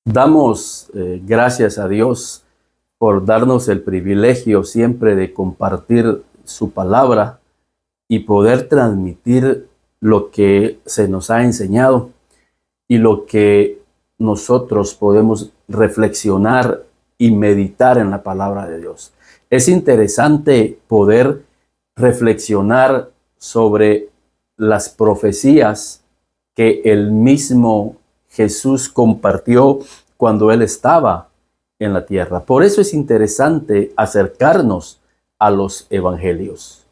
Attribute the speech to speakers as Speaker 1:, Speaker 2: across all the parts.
Speaker 1: Damos gracias a Dios por darnos el privilegio siempre de compartir su palabra y poder transmitir lo que se nos ha enseñado y lo que nosotros podemos reflexionar y meditar en la palabra de Dios. Es interesante poder reflexionar sobre las profecías que el mismo Jesús compartió cuando él estaba en la tierra. Por eso es interesante acercarnos a los evangelios.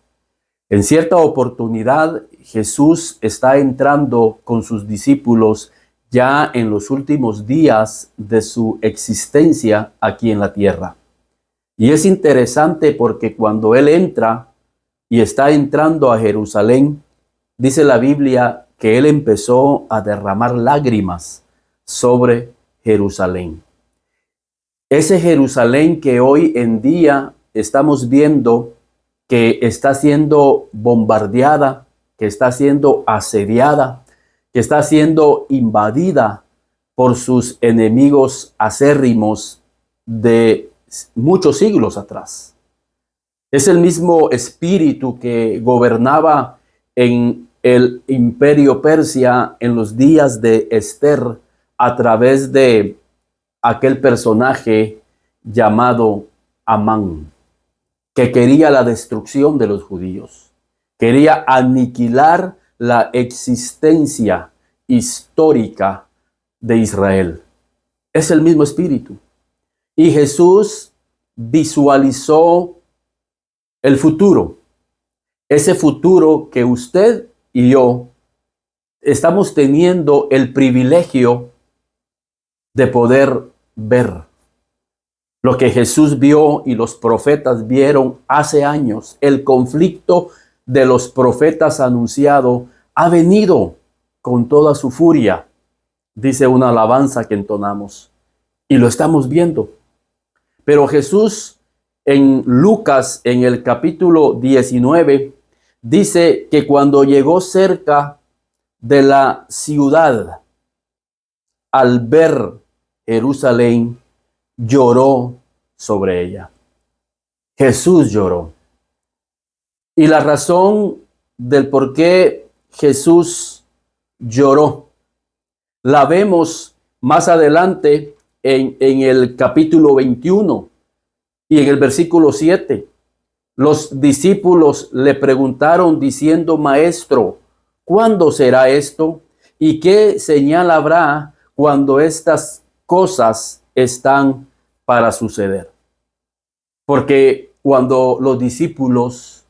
Speaker 1: En cierta oportunidad, Jesús está entrando con sus discípulos ya en los últimos días de su existencia aquí en la tierra. Y es interesante porque cuando él entra y está entrando a Jerusalén, dice la Biblia que él empezó a derramar lágrimas sobre Jerusalén. Ese Jerusalén que hoy en día estamos viendo que está siendo bombardeada, que está siendo asediada, que está siendo invadida por sus enemigos acérrimos de muchos siglos atrás. Es el mismo espíritu que gobernaba en el imperio Persia en los días de Esther a través de aquel personaje llamado Amán, que quería la destrucción de los judíos, quería aniquilar la existencia histórica de Israel. Es el mismo espíritu. Y Jesús visualizó el futuro, ese futuro que usted y yo estamos teniendo el privilegio de poder ver. Lo que Jesús vio y los profetas vieron hace años, el conflicto de los profetas anunciado ha venido con toda su furia, dice una alabanza que entonamos, y lo estamos viendo. Pero Jesús en Lucas, en el capítulo 19, dice que cuando llegó cerca de la ciudad, al ver Jerusalén, lloró sobre ella. Jesús lloró. Y la razón del por qué Jesús lloró, la vemos más adelante en el capítulo 21 y en el versículo 7. Los discípulos le preguntaron diciendo: Maestro, ¿cuándo será esto? ¿Y qué señal habrá cuando estas cosas están para suceder? Porque cuando los discípulos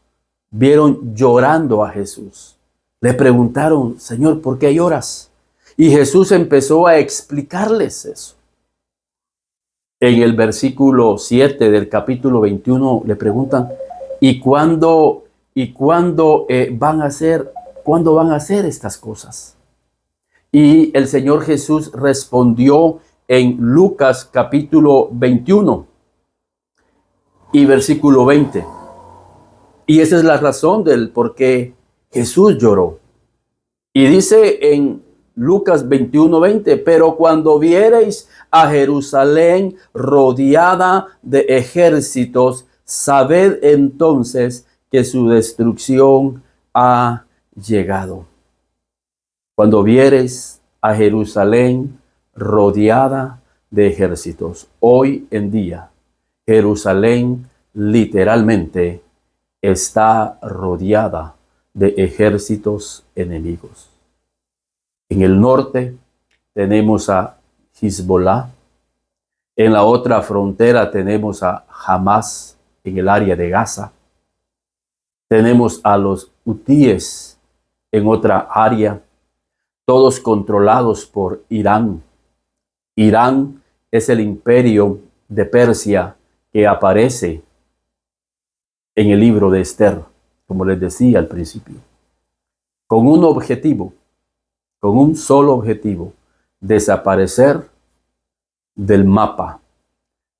Speaker 1: vieron llorando a Jesús, le preguntaron: Señor, ¿por qué lloras? Y Jesús empezó a explicarles eso. En el versículo 7 del capítulo 21 le preguntan: ¿Y cuándo van a hacer estas cosas? Y el Señor Jesús respondió en Lucas capítulo 21 y versículo 20. Y esa es la razón del por qué Jesús lloró. Y dice en Lucas 21:20: pero cuando viereis a Jerusalén rodeada de ejércitos, sabed entonces que su destrucción ha llegado. Cuando viereis a Jerusalén rodeada de ejércitos, hoy en día Jerusalén literalmente está rodeada de ejércitos enemigos. En el norte tenemos a Hezbollah. En la otra frontera tenemos a Hamas en el área de Gaza. Tenemos a los hutíes en otra área, todos controlados por Irán. Irán es el imperio de Persia que aparece en el libro de Esther, como les decía al principio, con un objetivo, con un solo objetivo: desaparecer del mapa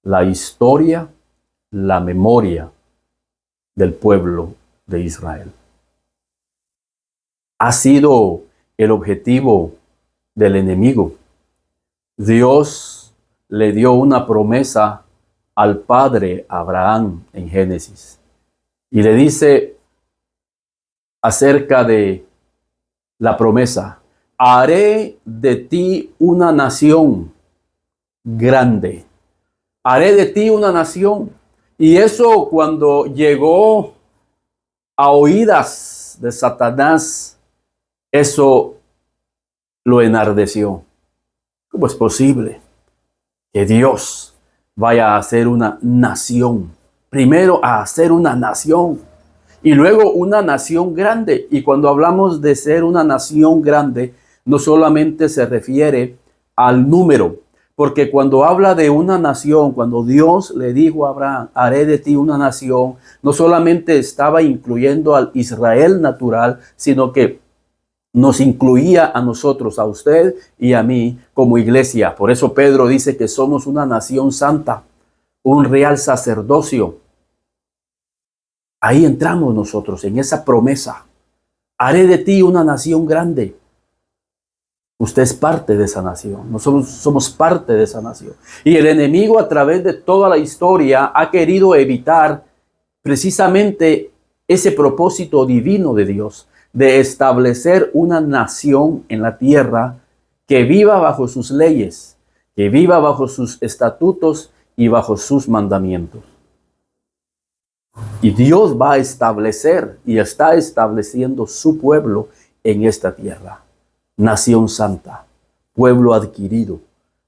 Speaker 1: la historia, la memoria del pueblo de Israel. Ha sido el objetivo del enemigo. Dios le dio una promesa al padre Abraham en Génesis. Y le dice acerca de la promesa: haré de ti una nación grande. Haré de ti una nación. Y eso, cuando llegó a oídas de Satanás, eso lo enardeció. ¿Cómo es posible que Dios vaya a hacer una nación? Primero a hacer una nación y luego una nación grande. Y cuando hablamos de ser una nación grande, no solamente se refiere al número, porque cuando habla de una nación, cuando Dios le dijo a Abraham, haré de ti una nación, no solamente estaba incluyendo al Israel natural, sino que nos incluía a nosotros, a usted y a mí como iglesia. Por eso Pedro dice que somos una nación santa, un real sacerdocio. Ahí entramos nosotros, en esa promesa. Haré de ti una nación grande. Usted es parte de esa nación. Nosotros somos parte de esa nación. Y el enemigo, a través de toda la historia, ha querido evitar precisamente ese propósito divino de Dios, de establecer una nación en la tierra que viva bajo sus leyes, que viva bajo sus estatutos y bajo sus mandamientos. Y Dios va a establecer y está estableciendo su pueblo en esta tierra. Nación santa, pueblo adquirido,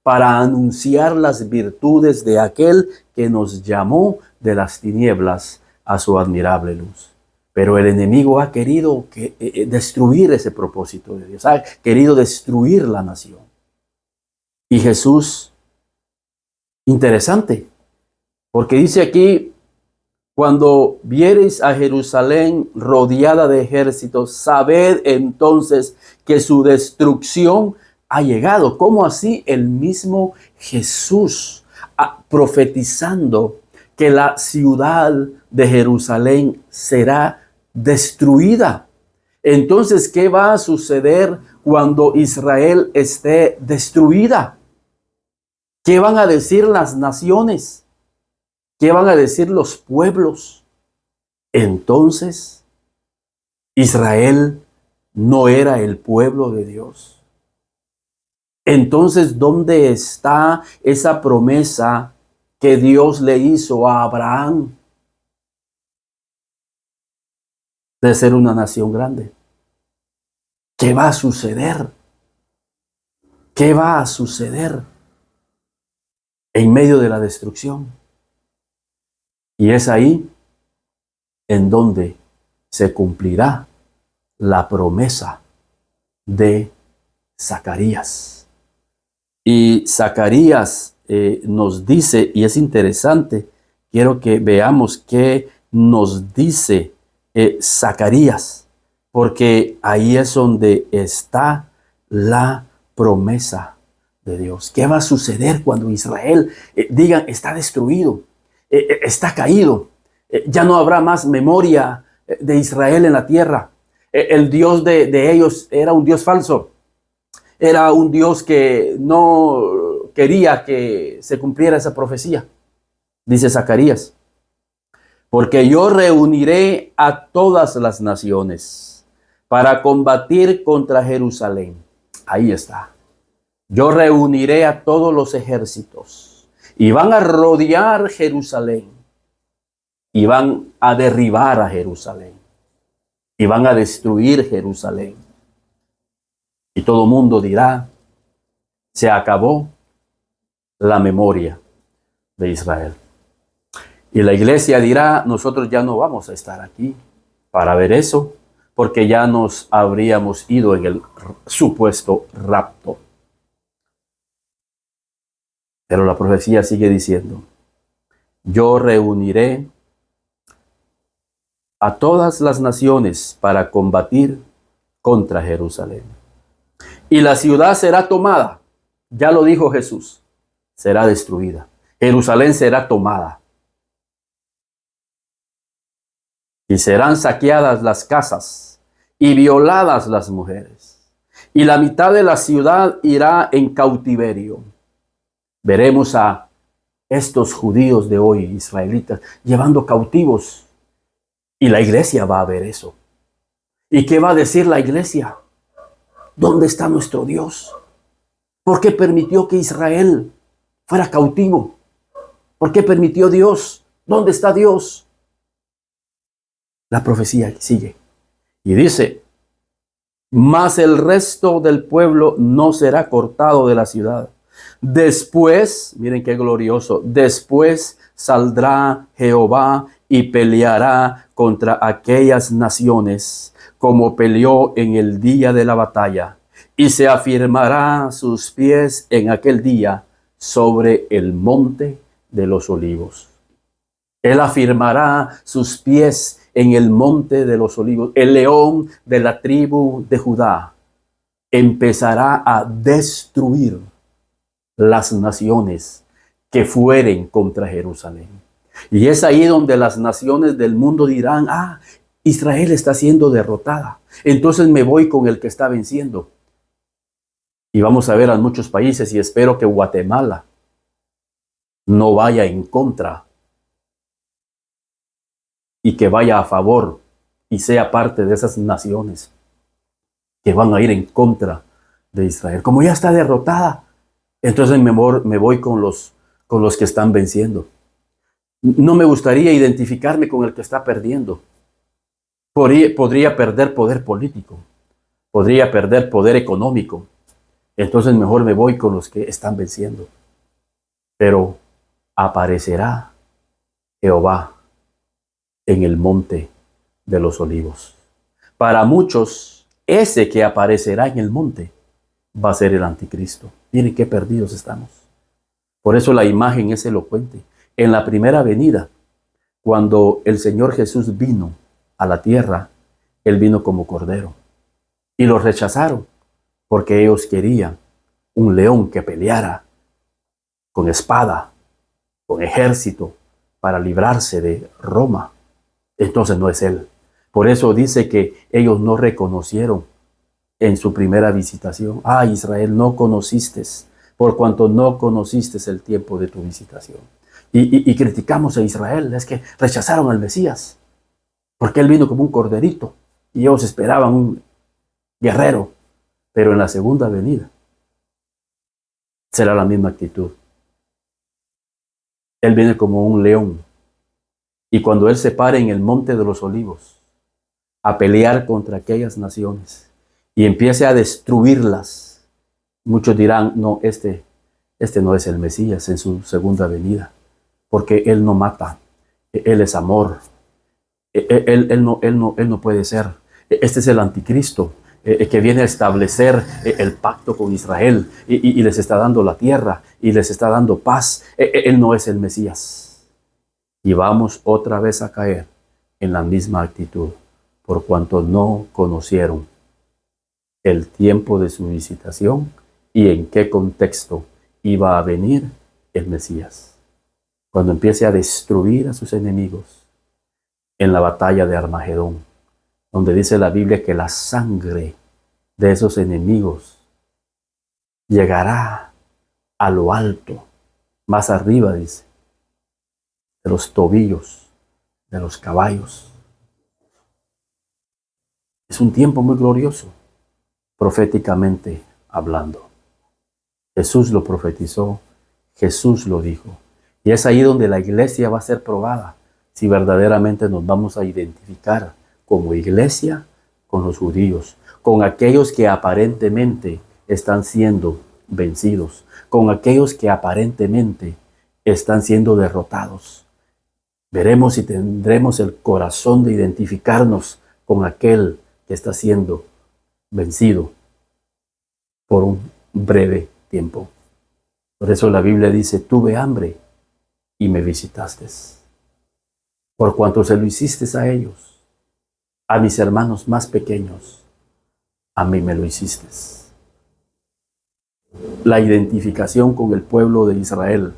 Speaker 1: para anunciar las virtudes de aquel que nos llamó de las tinieblas a su admirable luz. Pero el enemigo ha querido destruir ese propósito de Dios, ha querido destruir la nación. Y Jesús, interesante, porque dice aquí: cuando viereis a Jerusalén rodeada de ejércitos, sabed entonces que su destrucción ha llegado. ¿Cómo así? El mismo Jesús profetizando que la ciudad de Jerusalén será destruida. Entonces, ¿qué va a suceder cuando Israel esté destruida? ¿Qué van a decir las naciones? ¿Qué van a decir los pueblos? Entonces, Israel no era el pueblo de Dios. Entonces, ¿dónde está esa promesa que Dios le hizo a Abraham de ser una nación grande? ¿Qué va a suceder? ¿Qué va a suceder en medio de la destrucción? Y es ahí en donde se cumplirá la promesa de Zacarías. Y Zacarías nos dice, y es interesante, quiero que veamos qué nos dice Zacarías, porque ahí es donde está la promesa de Dios. ¿Qué va a suceder cuando Israel, digan, está destruido? Está caído, ya no habrá más memoria de Israel en la tierra. El Dios de ellos era un Dios falso, era un Dios que no quería que se cumpliera esa profecía. Dice Zacarías: porque yo reuniré a todas las naciones para combatir contra Jerusalén. Ahí está. Yo reuniré a todos los ejércitos y van a rodear Jerusalén y van a derribar a Jerusalén y van a destruir Jerusalén. Y todo mundo dirá: se acabó la memoria de Israel. Y la iglesia dirá: nosotros ya no vamos a estar aquí para ver eso, porque ya nos habríamos ido en el supuesto rapto. Pero la profecía sigue diciendo: yo reuniré a todas las naciones para combatir contra Jerusalén. Y la ciudad será tomada. Ya lo dijo Jesús. Será destruida. Jerusalén será tomada. Y serán saqueadas las casas y violadas las mujeres. Y la mitad de la ciudad irá en cautiverio. Veremos a estos judíos de hoy, israelitas, llevando cautivos. Y la iglesia va a ver eso. ¿Y qué va a decir la iglesia? ¿Dónde está nuestro Dios? ¿Por qué permitió que Israel fuera cautivo? ¿Por qué permitió Dios? ¿Dónde está Dios? La profecía sigue y dice: mas el resto del pueblo no será cortado de la ciudad. Después, miren qué glorioso, después saldrá Jehová y peleará contra aquellas naciones, como peleó en el día de la batalla, y se afirmará sus pies en aquel día sobre el monte de los olivos. Él afirmará sus pies en el monte de los olivos. El león de la tribu de Judá empezará a destruir las naciones que fueren contra Jerusalén. Y es ahí donde las naciones del mundo dirán: ah, Israel está siendo derrotada, entonces me voy con el que está venciendo. Y vamos a ver a muchos países, y espero que Guatemala no vaya en contra y que vaya a favor y sea parte de esas naciones que van a ir en contra de Israel. Como ya está derrotada, entonces me voy con los que están venciendo. No me gustaría identificarme con el que está perdiendo. Podría perder poder político, podría perder poder económico. Entonces mejor me voy con los que están venciendo. Pero aparecerá Jehová en el monte de los olivos. Para muchos, ese que aparecerá en el monte va a ser el anticristo. Miren qué perdidos estamos. Por eso la imagen es elocuente. En la primera venida, cuando el Señor Jesús vino a la tierra, Él vino como cordero. Y lo rechazaron porque ellos querían un león que peleara con espada, con ejército, para librarse de Roma. Entonces no es Él. Por eso dice que ellos no reconocieron en su primera visitación: ah, Israel, no conociste, por cuanto no conociste el tiempo de tu visitación. Y criticamos a Israel, es que rechazaron al Mesías, porque Él vino como un corderito, y ellos esperaban un guerrero. Pero en la segunda venida será la misma actitud. Él viene como un león. Y cuando Él se pare en el monte de los olivos a pelear contra aquellas naciones y empiece a destruirlas, muchos dirán: no, este no es el Mesías en su segunda venida, porque Él no mata, Él es amor, Él no puede ser. Este es el anticristo, que viene a establecer el pacto con Israel y les está dando la tierra y les está dando paz. Él no es el Mesías. Y vamos otra vez a caer en la misma actitud, por cuanto no conocieron el tiempo de su visitación y en qué contexto iba a venir el Mesías. Cuando empiece a destruir a sus enemigos en la batalla de Armagedón, donde dice la Biblia que la sangre de esos enemigos llegará a lo alto, más arriba, dice, de los tobillos de los caballos. Es un tiempo muy glorioso, proféticamente hablando. Jesús lo profetizó, Jesús lo dijo. Y es ahí donde la iglesia va a ser probada, si verdaderamente nos vamos a identificar como iglesia con los judíos, con aquellos que aparentemente están siendo vencidos, con aquellos que aparentemente están siendo derrotados. Veremos si tendremos el corazón de identificarnos con aquel que está siendo vencido por un breve tiempo. Por eso la Biblia dice: tuve hambre y me visitaste. Por cuanto se lo hiciste a ellos, a mis hermanos más pequeños, a mí me lo hiciste. La identificación con el pueblo de Israel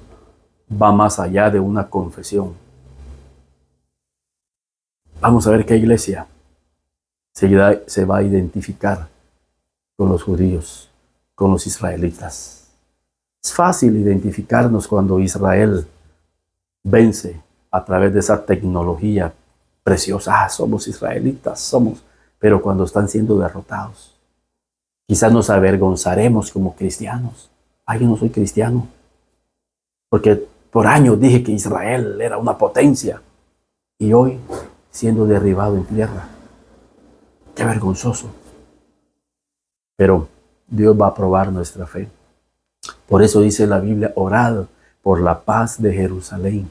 Speaker 1: va más allá de una confesión. Vamos a ver qué iglesia se va a identificar con los judíos, con los israelitas. Es fácil identificarnos cuando Israel vence a través de esa tecnología preciosa. Ah, somos israelitas, somos. Pero cuando están siendo derrotados, quizás nos avergonzaremos como cristianos. Ay, yo no soy cristiano, porque por años dije que Israel era una potencia y hoy siendo derribado en tierra. Qué vergonzoso. Pero Dios va a probar nuestra fe. Por eso dice la Biblia, orad por la paz de Jerusalén.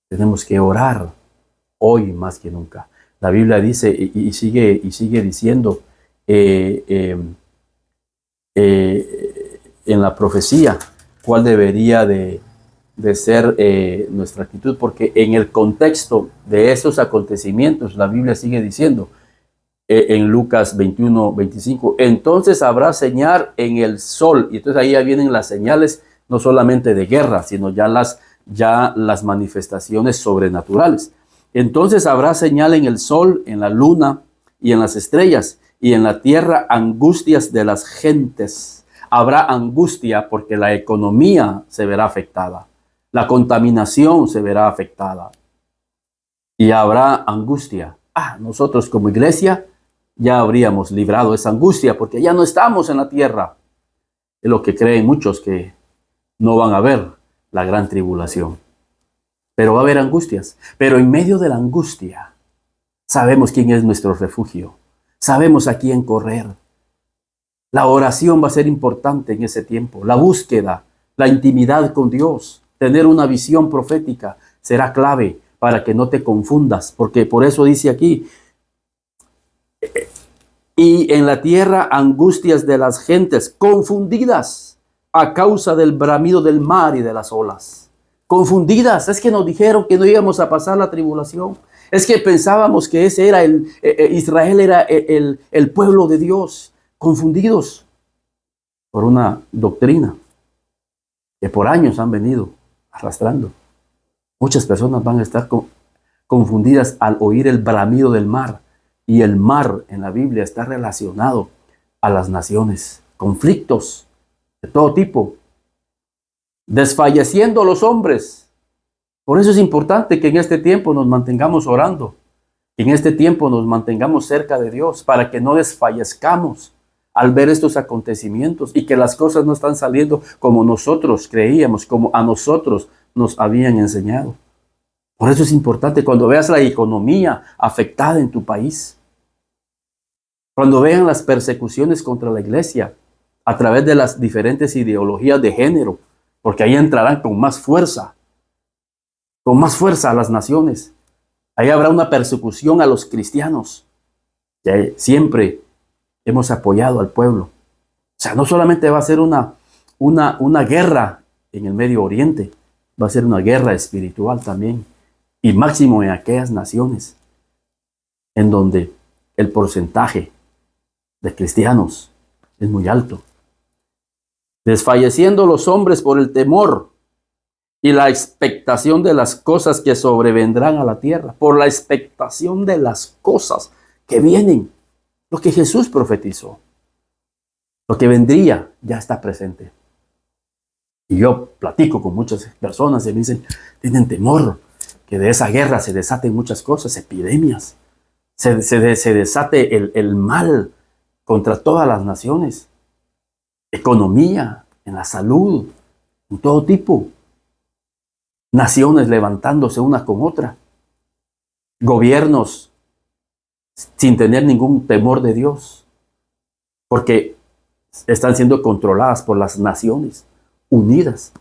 Speaker 1: Tenemos que orar hoy más que nunca. La Biblia dice y sigue diciendo en la profecía cuál debería de ser nuestra actitud, porque en el contexto de esos acontecimientos la Biblia sigue diciendo en Lucas 21, 25, entonces habrá señal en el sol, y entonces ahí ya vienen las señales no solamente de guerra, sino ya las manifestaciones sobrenaturales. Entonces habrá señal en el sol, en la luna y en las estrellas, y en la tierra angustias de las gentes. Habrá angustia porque la economía se verá afectada, la contaminación se verá afectada, y habrá angustia. Nosotros como iglesia ya habríamos librado esa angustia porque ya no estamos en la tierra. Es lo que creen muchos, que no van a ver la gran tribulación. Pero va a haber angustias. Pero en medio de la angustia sabemos quién es nuestro refugio. Sabemos a quién correr. La oración va a ser importante en ese tiempo. La búsqueda, la intimidad con Dios, tener una visión profética será clave para que no te confundas. Porque por eso dice aquí, y en la tierra angustias de las gentes confundidas a causa del bramido del mar y de las olas. Confundidas, es que nos dijeron que no íbamos a pasar la tribulación. Es que pensábamos que ese era Israel era el pueblo de Dios. Confundidos por una doctrina que por años han venido arrastrando. Muchas personas van a estar confundidas al oír el bramido del mar. Y el mar en la Biblia está relacionado a las naciones, conflictos de todo tipo, desfalleciendo los hombres. Por eso es importante que en este tiempo nos mantengamos orando, que en este tiempo nos mantengamos cerca de Dios, para que no desfallezcamos al ver estos acontecimientos y que las cosas no están saliendo como nosotros creíamos, como a nosotros nos habían enseñado. Por eso es importante cuando veas la economía afectada en tu país, cuando vean las persecuciones contra la iglesia a través de las diferentes ideologías de género, porque ahí entrarán con más fuerza a las naciones. Ahí habrá una persecución a los cristianos, que siempre hemos apoyado al pueblo. O sea, no solamente va a ser una guerra en el Medio Oriente, va a ser una guerra espiritual también, y máximo en aquellas naciones en donde el porcentaje de cristianos es muy alto. Desfalleciendo los hombres por el temor y la expectación de las cosas que sobrevendrán a la tierra, por la expectación de las cosas que vienen. Lo que Jesús profetizó, lo que vendría, ya está presente. Y yo platico con muchas personas y me dicen, tienen temor que de esa guerra se desaten muchas cosas, epidemias, se desate el mal contra todas las naciones, economía, en la salud, en todo tipo, naciones levantándose una con otra, gobiernos sin tener ningún temor de Dios, porque están siendo controladas por las naciones unidas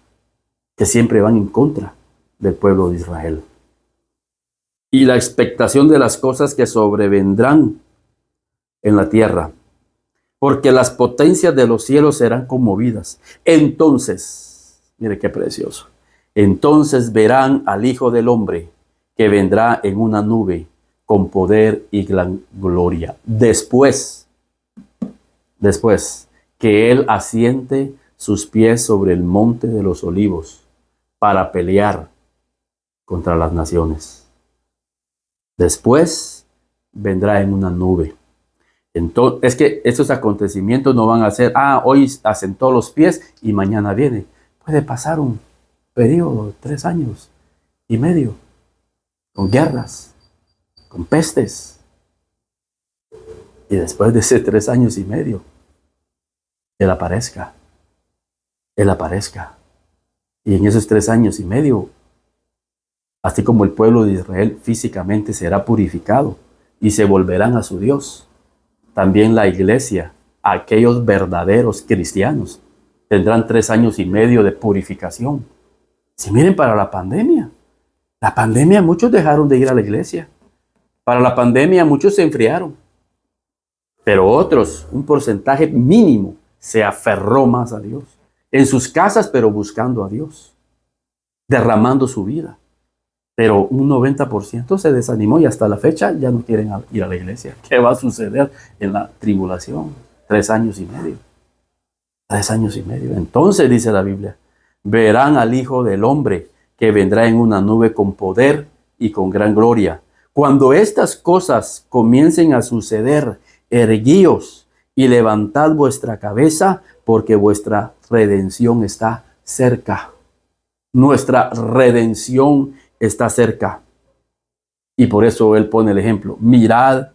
Speaker 1: que siempre van en contra del pueblo de Israel. Y la expectación de las cosas que sobrevendrán en la tierra, porque las potencias de los cielos serán conmovidas. Entonces, mire qué precioso, entonces verán al Hijo del Hombre que vendrá en una nube con poder y gran gloria. Después que Él asiente sus pies sobre el monte de los olivos para pelear contra las naciones. Después vendrá en una nube. Entonces, es que estos acontecimientos no van a ser, hoy asentó los pies y mañana viene. puede pasar un periodo de 3 años y medio con guerras, con pestes. Y después de ese 3 años y medio, Él aparezca. Él aparezca. Y en esos 3 años y medio, así como el pueblo de Israel físicamente será purificado y se volverán a su Dios, también la iglesia, aquellos verdaderos cristianos, tendrán 3 años y medio de purificación. Si miren para la pandemia muchos dejaron de ir a la iglesia. Para la pandemia muchos se enfriaron. Pero otros, un porcentaje mínimo, se aferró más a Dios. En sus casas, pero buscando a Dios. Derramando su vida. Pero un 90% se desanimó y hasta la fecha ya no quieren ir a la iglesia. ¿Qué va a suceder en la tribulación? 3 años y medio. 3 años y medio. Entonces, dice la Biblia, verán al Hijo del Hombre que vendrá en una nube con poder y con gran gloria. Cuando estas cosas comiencen a suceder, erguíos y levantad vuestra cabeza, porque vuestra redención está cerca. Nuestra redención está cerca. Y por eso Él pone el ejemplo. Mirad,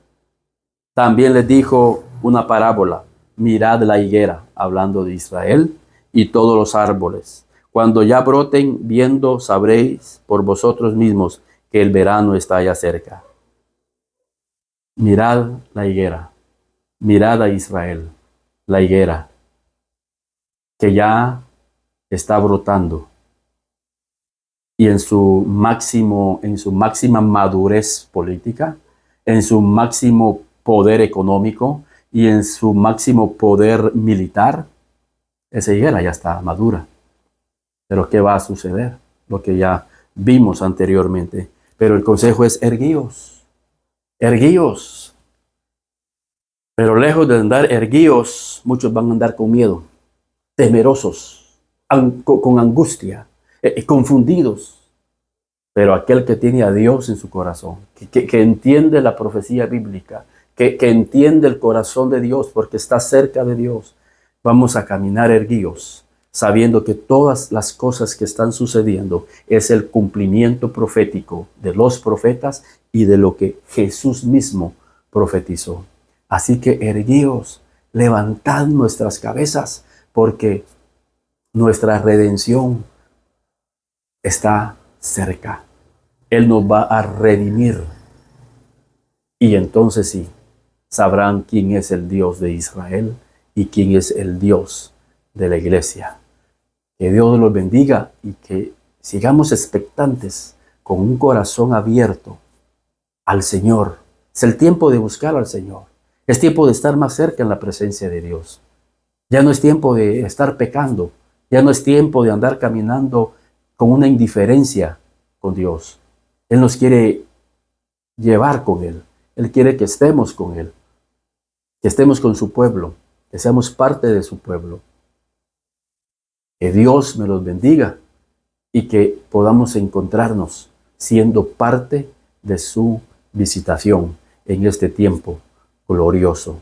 Speaker 1: también les dijo una parábola. Mirad la higuera, hablando de Israel, y todos los árboles. Cuando ya broten, viendo, sabréis por vosotros mismos que el verano está ya cerca. Mirad la higuera. Mirad a Israel, la higuera, que ya está brotando. Y en su máxima madurez política, en su máximo poder económico y en su máximo poder militar, esa higuera ya está madura. Pero ¿qué va a suceder? Lo que ya vimos anteriormente. Pero el consejo es erguíos. Erguíos. Pero lejos de andar erguíos, muchos van a andar con miedo, temerosos, con angustia, confundidos. Pero aquel que tiene a Dios en su corazón, que entiende la profecía bíblica, que entiende el corazón de Dios porque está cerca de Dios, vamos a caminar erguidos, sabiendo que todas las cosas que están sucediendo es el cumplimiento profético de los profetas y de lo que Jesús mismo profetizó. Así que erguíos, levantad nuestras cabezas, porque nuestra redención está cerca. Él nos va a redimir. Y entonces sí, sabrán quién es el Dios de Israel y quién es el Dios de la iglesia. Que Dios los bendiga y que sigamos expectantes con un corazón abierto al Señor. Es el tiempo de buscar al Señor. Es tiempo de estar más cerca en la presencia de Dios. Ya no es tiempo de estar pecando. Ya no es tiempo de andar caminando con una indiferencia con Dios. Él nos quiere llevar con Él. Él quiere que estemos con Él. Que estemos con su pueblo. Que seamos parte de su pueblo. Que Dios me los bendiga y que podamos encontrarnos siendo parte de su visitación en este tiempo glorioso,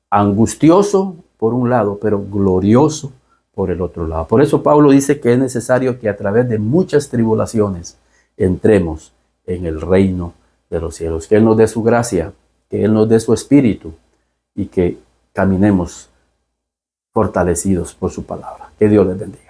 Speaker 1: angustioso por un lado, pero glorioso por el otro lado. Por eso Pablo dice que es necesario que a través de muchas tribulaciones entremos en el reino de los cielos. Que Él nos dé su gracia, que Él nos dé su espíritu y que caminemos fortalecidos por su palabra. Que Dios les bendiga.